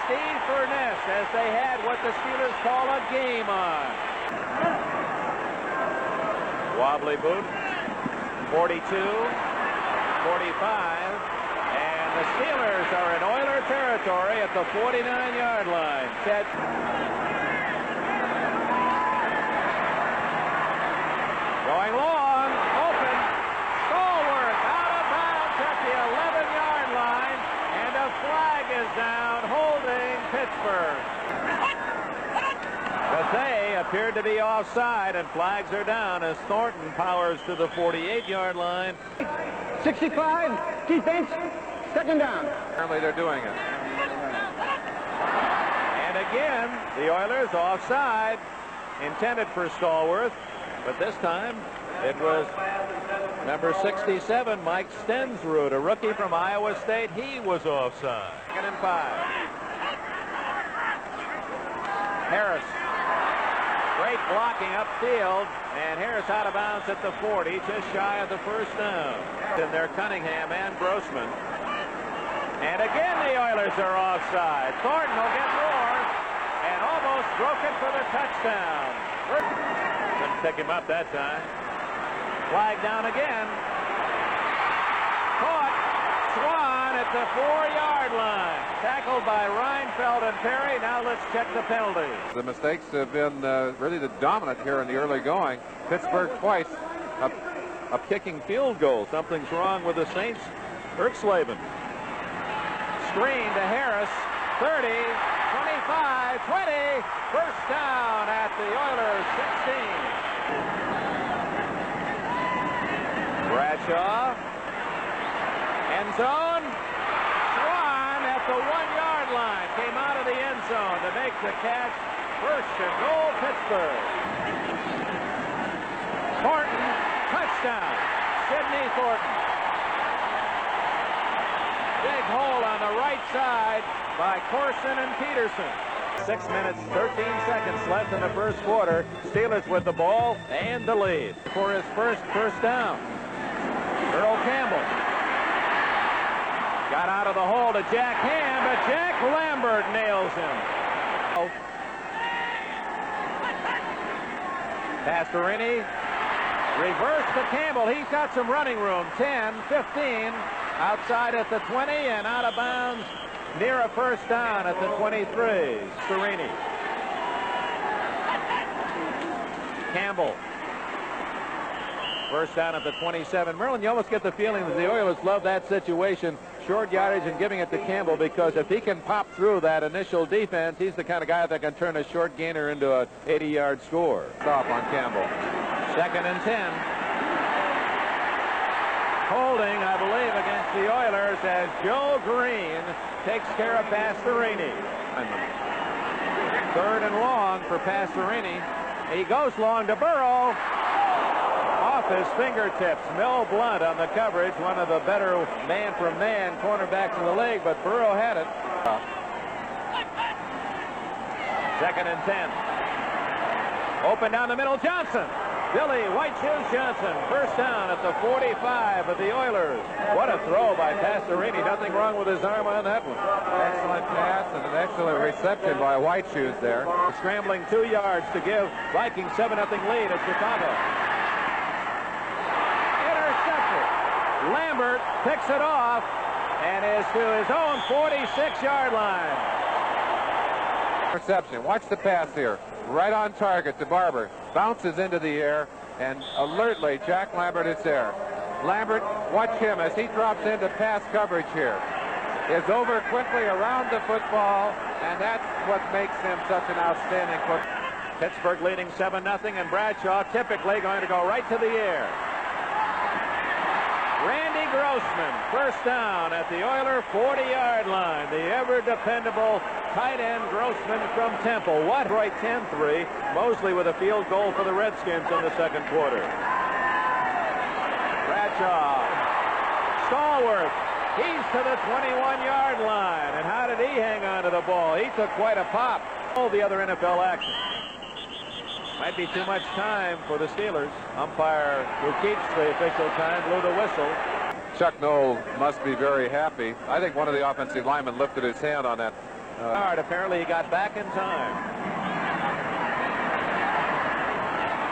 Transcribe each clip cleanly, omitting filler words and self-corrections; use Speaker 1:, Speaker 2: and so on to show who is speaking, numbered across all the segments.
Speaker 1: Steve Furness as they had what the Steelers call a game on. Wobbly boot, 42, 45, and the Steelers are in Oiler territory at the 49-yard line. Ted. Going long, open, Stallworth out of bounds at the 11-yard line, and a flag is down holding Pittsburgh. But they appeared to be offside, and flags are down as Thornton powers to the 48-yard line.
Speaker 2: 65, defense, second down.
Speaker 1: Apparently they're doing it. And again, the Oilers offside, intended for Stallworth. But this time, it was number 67, Mike Stensrud, a rookie from Iowa State. He was offside. 2nd and 5. Harris. Great blocking upfield, and Harris out of bounds at the 40, just shy of the first down. And they're Cunningham and Grossman. And again, the Oilers are offside. Thornton will get more, and almost broke it for the touchdown. Couldn't pick him up that time. Flag down again. Caught. Swan at the 4-yard line. Tackled by Reinfeldt and Perry. Now let's check the penalties.
Speaker 3: The mistakes have been really the dominant here in the early going. Pittsburgh twice.
Speaker 1: A kicking field goal. Something's wrong with the Saints. Erxleben. Screen to Harris. 30. 25, 20, first down at the Oilers 16. Bradshaw, end zone. Swan at the 1-yard line, came out of the end zone to make the catch. First and goal, Pittsburgh. Thornton, touchdown. Sidney Thornton. Big hole on the right side by Corson and Peterson. 6 minutes, 13 seconds left in the first quarter. Steelers with the ball and the lead for his first down. Earl Campbell got out of the hole to Jack Ham, but Jack Lambert nails him. Pastorini reverse to Campbell. He's got some running room. 10, 15. Outside at the 20 and out of bounds near a first down at the 23. Serini. Campbell. First down at the 27. Merlin, you almost get the feeling that the Oilers love that situation. Short yardage and giving it to Campbell, because if he can pop through that initial defense, he's the kind of guy that can turn a short gainer into an 80-yard score. Stop on Campbell. 2nd and 10. Holding, I believe, against the Oilers as Joe Green takes care of Pastorini. 3rd and long for Pastorini. He goes long to Burrow. Off his fingertips. Mel Blunt on the coverage, one of the better man-for-man cornerbacks in the league, but Burrow had it. 2nd and 10. Open down the middle, Johnson. Billy White Shoes Johnson, first down at the 45 of the Oilers. What a throw by Pastorini. Nothing wrong with his arm on that one.
Speaker 3: Excellent pass and an excellent reception by White Shoes there.
Speaker 1: Scrambling 2 yards to give Vikings 7-0 lead at Chicago. Intercepted. Lambert picks it off and is to his own 46-yard line.
Speaker 3: Reception. Watch the pass here. Right on target to Barber. Bounces into the air, and alertly Jack Lambert is there. Lambert, watch him as he drops into pass coverage here. Is over quickly around the football, and that's what makes him such an outstanding football.
Speaker 1: Pittsburgh leading 7-0, and Bradshaw typically going to go right to the air. Randy Grossman, first down at the Oiler 40-yard line. The ever-dependable tight end Grossman from Temple. What? Detroit 10-3. Mosley with a field goal for the Redskins in the second quarter. Bradshaw. Stallworth. He's to the 21-yard line. And how did he hang on to the ball? He took quite a pop. All the other NFL action. Might be too much time for the Steelers. Umpire who keeps the official time blew the whistle.
Speaker 3: Chuck Noll must be very happy. I think one of the offensive linemen lifted his hand on that
Speaker 1: Apparently he got back in time.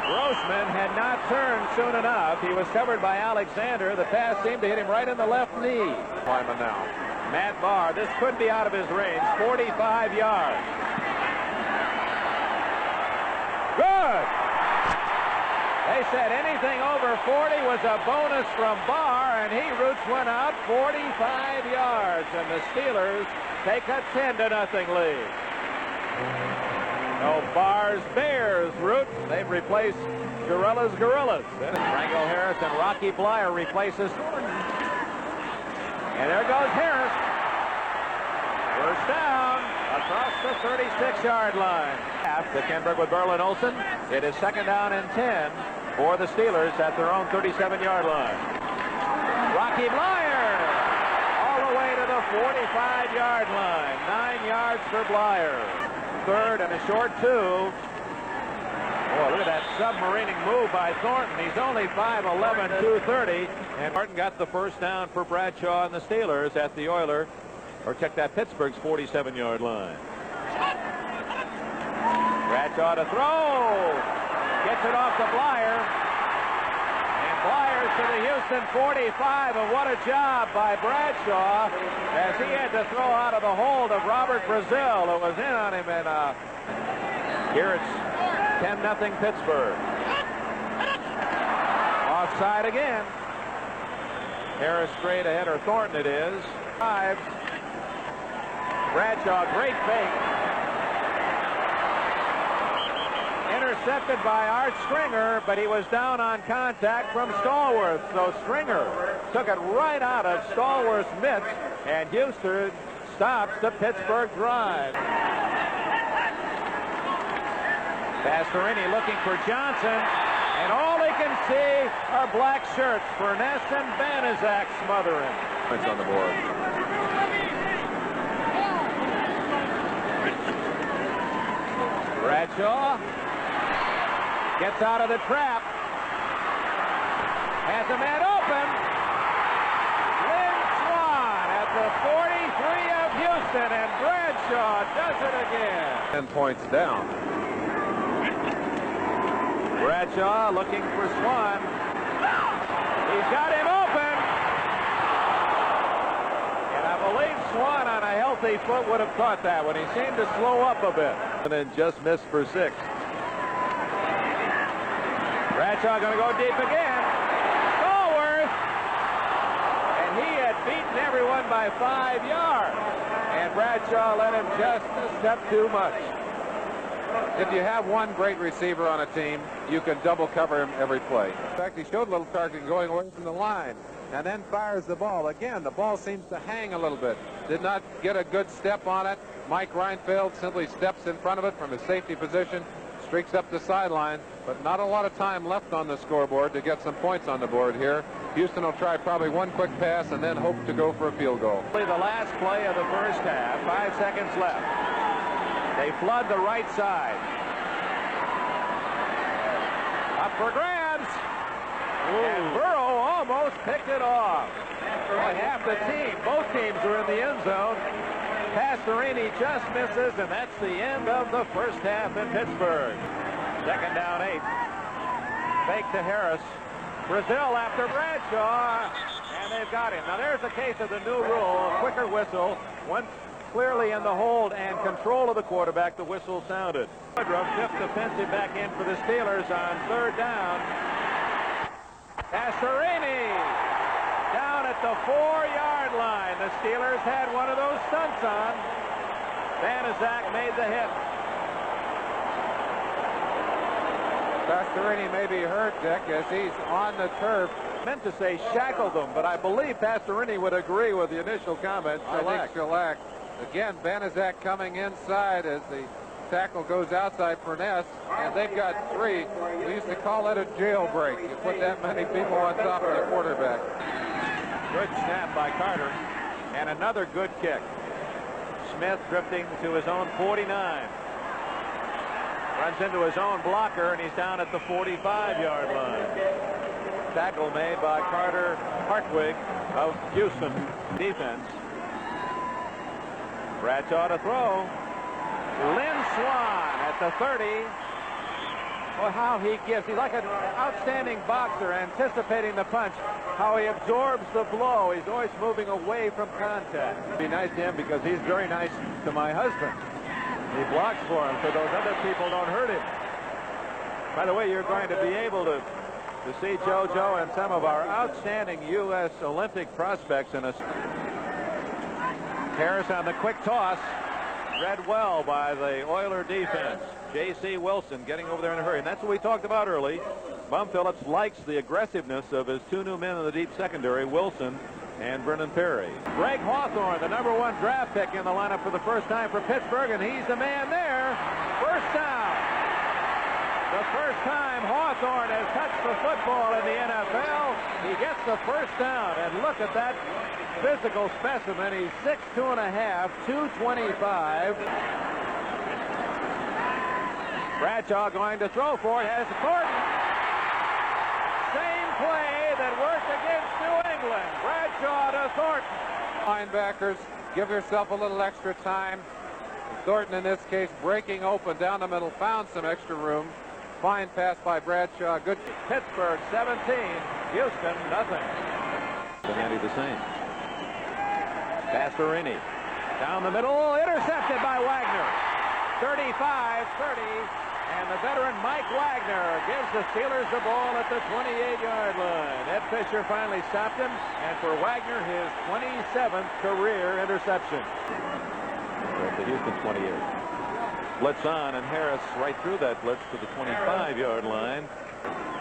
Speaker 1: Grossman had not turned soon enough. He was covered by Alexander. The pass seemed to hit him right in the left knee.
Speaker 3: Climbing now.
Speaker 1: Matt Barr, this could be out of his range. 45 yards. Good. They said anything over 40 was a bonus from Barr, and he roots one out 45 yards, and the Steelers take a 10-0 lead. No, Barr's Bears root. They've replaced Gorillas. Franco Harris and Rocky Blyer replaces. And there goes Harris. First down across the 36-yard line. To Kenberg with Berlin Olsen. It is second down and 10 for the Steelers at their own 37-yard line. Rocky Blyer all the way to the 45-yard line. 9 yards for Blyer. Third and a short 2. Boy, look at that submarining move by Thornton. He's only 5'11", 230. And Martin got the first down for Bradshaw and the Steelers at the Oiler, or check that, Pittsburgh's 47-yard line. Bradshaw to throw. Gets it off to Blyer. And Blyer's to the Houston 45. And what a job by Bradshaw as he had to throw out of the hold of Robert Brazil, who was in on him. And here it's 10-0 Pittsburgh. Offside again. Harris straight ahead, or Thornton it is. 5. Bradshaw, great fake. Intercepted by Art Stringer, but he was down on contact from Stallworth. So Stringer took it right out of Stallworth's mitts, and Houston stops the Pittsburgh drive. Pastorini looking for Johnson, and all he can see are black shirts. Furness and Banaszak smothering.
Speaker 3: Points on the board.
Speaker 1: Bradshaw gets out of the trap. Has a man open. Lynn Swan at the 43 of Houston, and Bradshaw does it again.
Speaker 3: 10 points down.
Speaker 1: Bradshaw looking for Swan. He's got him open. And I believe Swan on a healthy foot would have caught that one. He seemed to slow up a bit. And then just missed for 6. Bradshaw going to go deep again. Stallworth. And he had beaten everyone by 5 yards. And Bradshaw let him just a step too much.
Speaker 3: If you have one great receiver on a team, you can double cover him every play. In fact, he showed a little target going away from the line and then fires the ball. Again, the ball seems to hang a little bit. Did not get a good step on it. Mike Reinfeld simply steps in front of it from his safety position, streaks up the sideline, but not a lot of time left on the scoreboard to get some points on the board here. Houston will try probably one quick pass and then hope to go for a field goal.
Speaker 1: The last play of the first half, 5 seconds left. They flood the right side. Up for grabs. And Burrow almost picked it off. Half the team, both teams are in the end zone. Pastorini just misses, and that's the end of the first half in Pittsburgh. Second down 8. Fake to Harris. Brazil after Bradshaw, and they've got him. Now there's a case of the new rule, quicker whistle. Once clearly in the hold and control of the quarterback, the whistle sounded. Woodruff, 5th defensive back in for the Steelers on 3rd down. Pastorini down at the 4-yard line. The Steelers had one of those stunts on. Banaszak made the hit.
Speaker 3: Pastorini may be hurt, Dick, as he's on the turf.
Speaker 1: Meant to say shackled them, but I believe Pastorini would agree with the initial comment.
Speaker 3: I think shellac. Again, Banaszak coming inside as the tackle goes outside Furness, and they've got 3. We used to call that a jailbreak. You put that many people on top of the quarterback.
Speaker 1: Good snap by Carter, and another good kick. Smith drifting to his own 49. Runs into his own blocker, and he's down at the 45-yard line. Tackle made by Carter Hartwig of Houston defense. Bradshaw to throw. Lynn Swan at the 30. Well, how he gives. He's like an outstanding boxer, anticipating the punch. How he absorbs the blow. He's always moving away from contact. It'd be nice to him because he's very nice to my husband. He blocks for him so those other people don't hurt him. By the way, you're going to be able to see JoJo and some of our outstanding U.S. Olympic prospects in a... Harris on the quick toss. Read well by the Oiler defense. J.C. Wilson getting over there in a hurry. And that's what we talked about early. Bum Phillips likes the aggressiveness of his two new men in the deep secondary, Wilson and Brennan Perry. Greg Hawthorne, the #1 draft pick in the lineup for the first time for Pittsburgh, and he's the man there. First down. The first time Hawthorne has touched the football in the NFL. He gets the first down, and look at that physical specimen. He's 6'2 1/2", 225. Bradshaw going to throw for it. Has Thornton. Same play that worked against New England. Bradshaw to Thornton.
Speaker 3: Linebackers, give yourself a little extra time. Thornton, in this case, breaking open down the middle, found some extra room. Fine pass by Bradshaw. Good.
Speaker 1: Pittsburgh 17, Houston nothing. Cincinnati the same. Pastorini down the middle, intercepted by Wagner. 35-30, and the veteran Mike Wagner gives the Steelers the ball at the 28-yard line. Ed Fisher finally stopped him, and for Wagner, his 27th career interception. At the Houston 28. Blitz on, and Harris right through that blitz to the 25-yard line.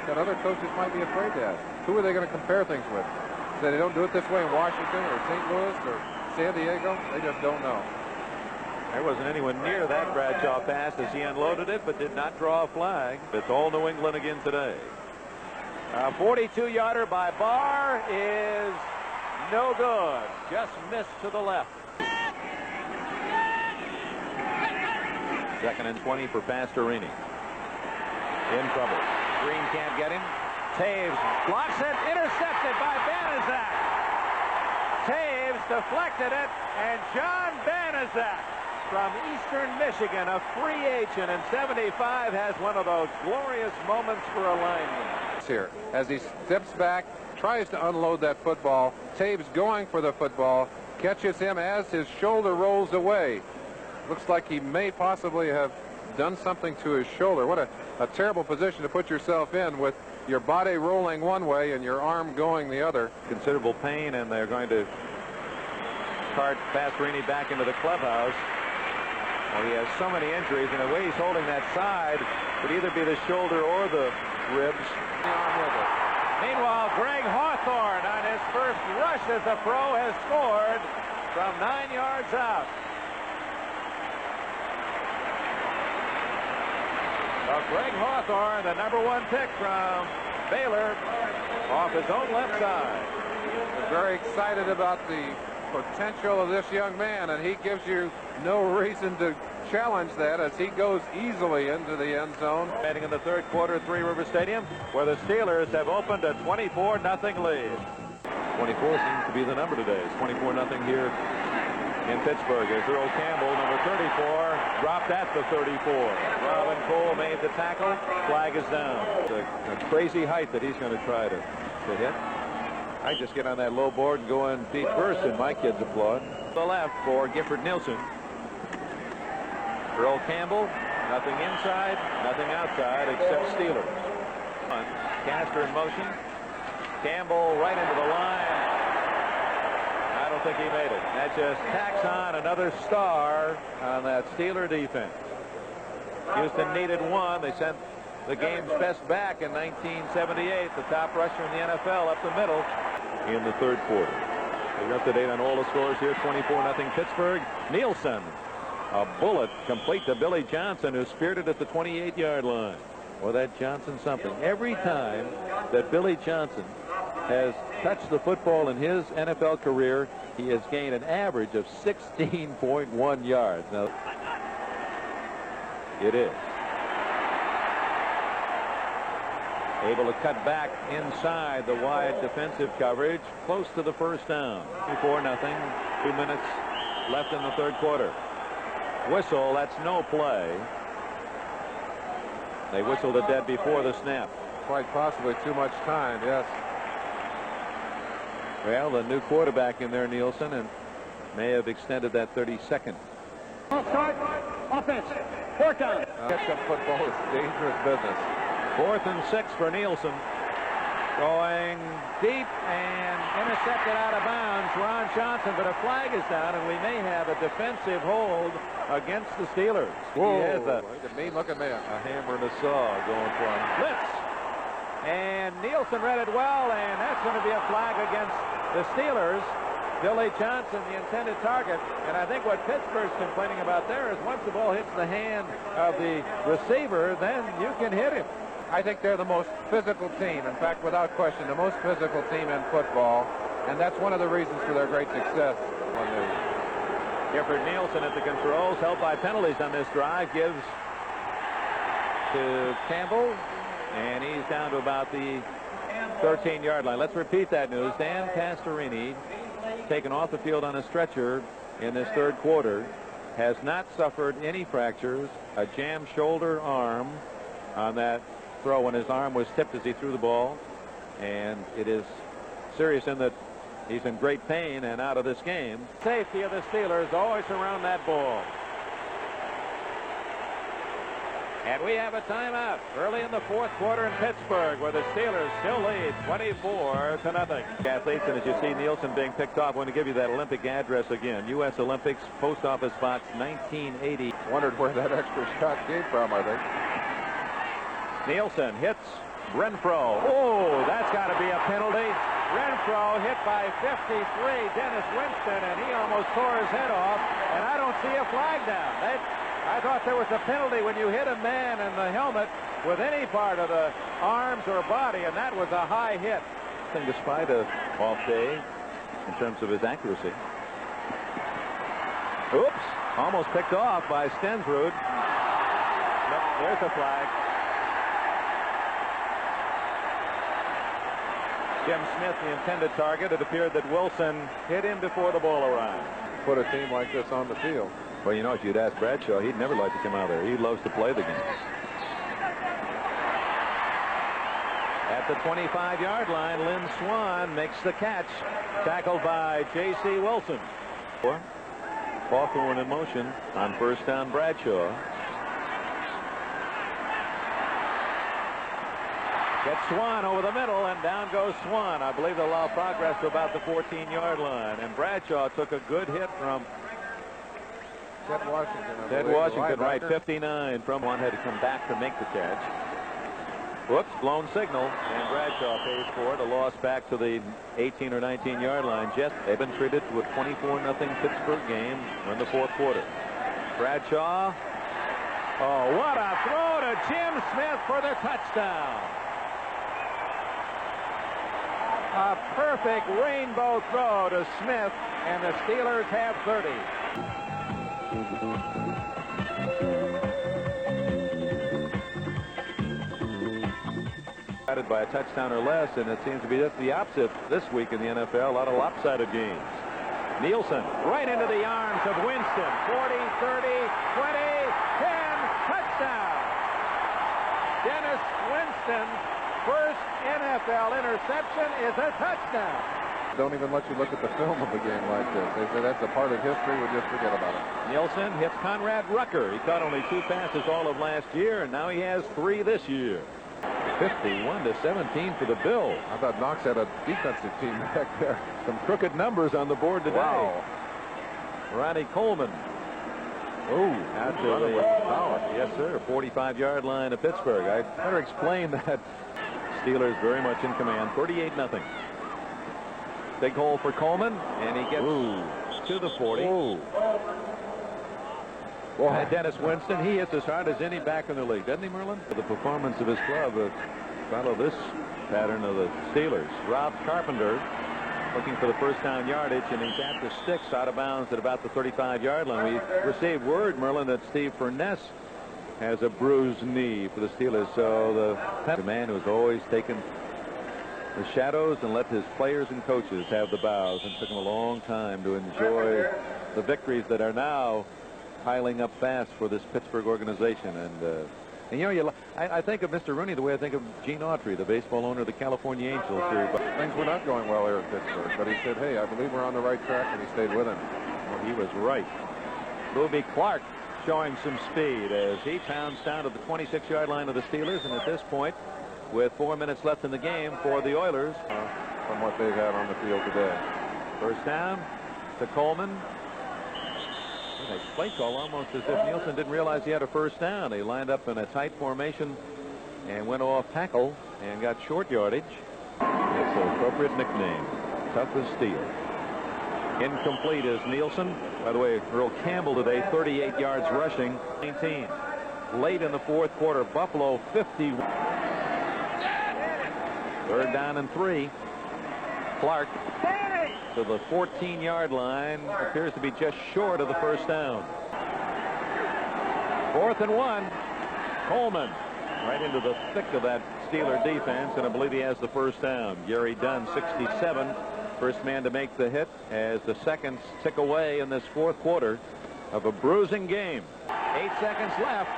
Speaker 3: That other coaches might be afraid to ask. Who are they going to compare things with? Say they don't do it this way in Washington or St. Louis or San Diego? They just don't know.
Speaker 1: There wasn't anyone near that Bradshaw pass as he unloaded it, but did not draw a flag. It's all New England again today. A 42-yarder by Barr is no good. Just missed to the left. 2nd and 20 for Pastorini. In trouble. Green can't get him. Taves blocks it. Intercepted by Banaszak. Taves deflected it, and John Banaszak from Eastern Michigan, a free agent in '75, has one of those glorious moments for a lineman.
Speaker 3: Here, as he steps back, tries to unload that football. Taves going for the football, catches him as his shoulder rolls away. Looks like he may possibly have done something to his shoulder. What a terrible position to put yourself in with your body rolling one way and your arm going the other.
Speaker 1: Considerable pain, and they're going to cart Pastorini back into the clubhouse. Well, he has so many injuries, and the way he's holding that side could either be the shoulder or the ribs. Meanwhile, Greg Hawthorne on his first rush as a pro has scored from 9 yards out. Well, Greg Hawthorne, the #1 pick from Baylor, off his own left side.
Speaker 3: We're very excited about the potential of this young man, and he gives you no reason to challenge that as he goes easily into the end zone.
Speaker 1: Heading in the third quarter at Three River Stadium, where the Steelers have opened a 24-0 lead. 24 seems to be the number today. It's 24-0 here in Pittsburgh as Earl Campbell, number 34, dropped at the 34. Robin Cole made the tackle. Flag is down. It's a crazy height that he's going to try to hit. I just get on that low board and go in feet first, and my kids applaud. The left for Gifford Nielsen. Earl Campbell, nothing inside, nothing outside except Steelers. Castor in motion. Campbell right into the line. I don't think he made it. That just tacks on another star on that Steeler defense. Houston needed one. They sent the game's best back in 1978, the top rusher in the NFL, up the middle in the third quarter. We're up to date on all the scores here. 24-0 Pittsburgh. Nielsen, a bullet complete to Billy Johnson, who speared it at the 28-yard line. Well, that Johnson something. Every time that Billy Johnson has touched the football in his NFL career, he has gained an average of 16.1 yards. Now, it is. Able to cut back inside the wide defensive coverage, close to the first down. 24-0, 2 minutes left in the third quarter. Whistle, that's no play. They whistled it dead before the snap.
Speaker 3: Quite possibly too much time, yes.
Speaker 1: Well, the new quarterback in there, Nielsen, and may have extended that 30-second.
Speaker 2: Start. Offense. Fourth down.
Speaker 3: Catch-up football is dangerous business.
Speaker 1: 4th and 6 for Nielsen. Going deep and intercepted out of bounds. Ron Johnson, but a flag is down, and we may have a defensive hold against the Steelers.
Speaker 3: Whoa,
Speaker 1: he has a
Speaker 3: mean-looking man.
Speaker 1: A hammer and a saw going for him. Blitz. And Nielsen read it well, and that's going to be a flag against the Steelers. Billy Johnson, the intended target. And I think what Pittsburgh's complaining about there is once the ball hits the hand of the receiver, then you can hit him.
Speaker 3: I think they're the most physical team. In fact, without question, the most physical team in football. And that's one of the reasons for their great success.
Speaker 1: Gifford Nielsen at the controls, helped by penalties on this drive, gives to Campbell, and he's down to about the 13-yard line. Let's repeat that news. Dan Castorini, taken off the field on a stretcher in this third quarter, has not suffered any fractures. A jammed shoulder arm on that throw when his arm was tipped as he threw the ball, and it is serious in that he's in great pain and out of this game. Safety of the Steelers always around that ball. And we have a timeout early in the fourth quarter in Pittsburgh, where the Steelers still lead 24-0. Athletes, and as you see Nielsen being picked off, I want to give you that Olympic address again. U.S. Olympics, Post Office Box, 1980.
Speaker 3: Wondered where that extra shot came from, I think.
Speaker 1: Nielsen hits Renfro. Oh, that's got to be a penalty. Renfro hit by 53, Dennis Winston, and he almost tore his head off, and I don't see a flag down. I thought there was a penalty when you hit a man in the helmet with any part of the arms or body, and that was a high hit. Despite a off day in terms of his accuracy. Oops, almost picked off by Stensrud. Yep, there's a flag. Jim Smith, the intended target. It appeared that Wilson hit him before the ball arrived.
Speaker 3: Put a team like this on the field.
Speaker 1: Well, you know, if you'd ask Bradshaw, he'd never like to come out there. He loves to play the game. At the 25-yard line, Lynn Swan makes the catch. Tackled by J.C. Wilson. Hawthorne in motion on first down, Bradshaw. Gets Swan over the middle, and down goes Swan. I believe they'll allow progress to about the 14-yard line. And Bradshaw took a good hit from
Speaker 3: Ted Washington.
Speaker 1: Ted Washington, right, 59. From one had to come back to make the catch. Whoops, blown signal, and Bradshaw pays for it. A loss back to the 18 or 19-yard line. Jets, they've been treated to a 24-0 Pittsburgh game in the fourth quarter. Bradshaw. Oh, what a throw to Jim Smith for the touchdown. A perfect rainbow throw to Smith, and the Steelers have 30. By a touchdown or less, and it seems to be just the opposite this week in the NFL. A lot of lopsided games. Nielsen right into the arms of Winston. 40, 30, 20, 10, touchdown. Dennis Winston's first NFL interception is a touchdown.
Speaker 3: Don't even let you look at the film of a game like this. They say that's a part of history. We just forget about it.
Speaker 1: Nielsen hits Conrad Rucker. He caught only 2 passes all of last year, and now he has 3 this year. 51-17 for the Bills.
Speaker 3: I thought Knox had a defensive team back there.
Speaker 1: Some crooked numbers on the board today.
Speaker 3: Wow.
Speaker 1: Ronnie Coleman. Oh, out to the power. Yes, sir. 45-yard line of Pittsburgh. I better explain that. Steelers very much in command. 38-0. Big hole for Coleman, and he gets to the 40. Dennis Winston, he hits as hard as any back in the league, doesn't he, Merlin? The performance of his club follow this pattern of the Steelers. Rob Carpenter looking for the first down yardage, and he's at the sticks out of bounds at about the 35-yard line. We received word, Merlin, that Steve Furness has a bruised knee for the Steelers. So the man who's always taken
Speaker 4: the shadows and let his players and coaches have the bows. And it took him a long time to enjoy the victories that are now piling up fast for this Pittsburgh organization. And you know, I think of Mr. Rooney the way I think of Gene Autry, the baseball owner of the California Angels. But
Speaker 3: things were not going well here in Pittsburgh, but he said, hey, I believe we're on the right track, and he stayed with him.
Speaker 4: Well, he was right. Boobie Clark showing some speed as he pounds down to the 26-yard line of the Steelers. And at this point, with 4 minutes left in the game for the Oilers,
Speaker 3: from what they've had on the field today.
Speaker 4: First down to Coleman. They play call almost as if Nielsen didn't realize he had a first down. He lined up in a tight formation and went off tackle and got short yardage. It's an appropriate nickname, tough as steel. Incomplete is Nielsen. By the way, Earl Campbell today, 38 yards rushing, 19. Late in the fourth quarter, Buffalo 50. Third down and 3. Clark to the 14-yard line, appears to be just short of the first down. 4th and 1. Coleman right into the thick of that Steeler defense, and I believe he has the first down. Gary Dunn, 67, first man to make the hit as the seconds tick away in this fourth quarter of a bruising game. 8 seconds left.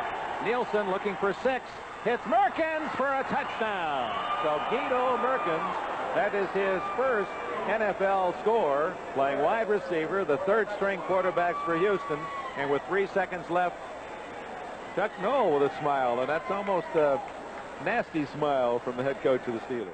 Speaker 4: Nielsen looking for 6. Hits Merkins for a touchdown. So Guido Merkins, that is his first NFL score, playing wide receiver, the third-string quarterbacks for Houston. And with 3 seconds left, Chuck Noll with a smile, and that's almost a nasty smile from the head coach of the Steelers.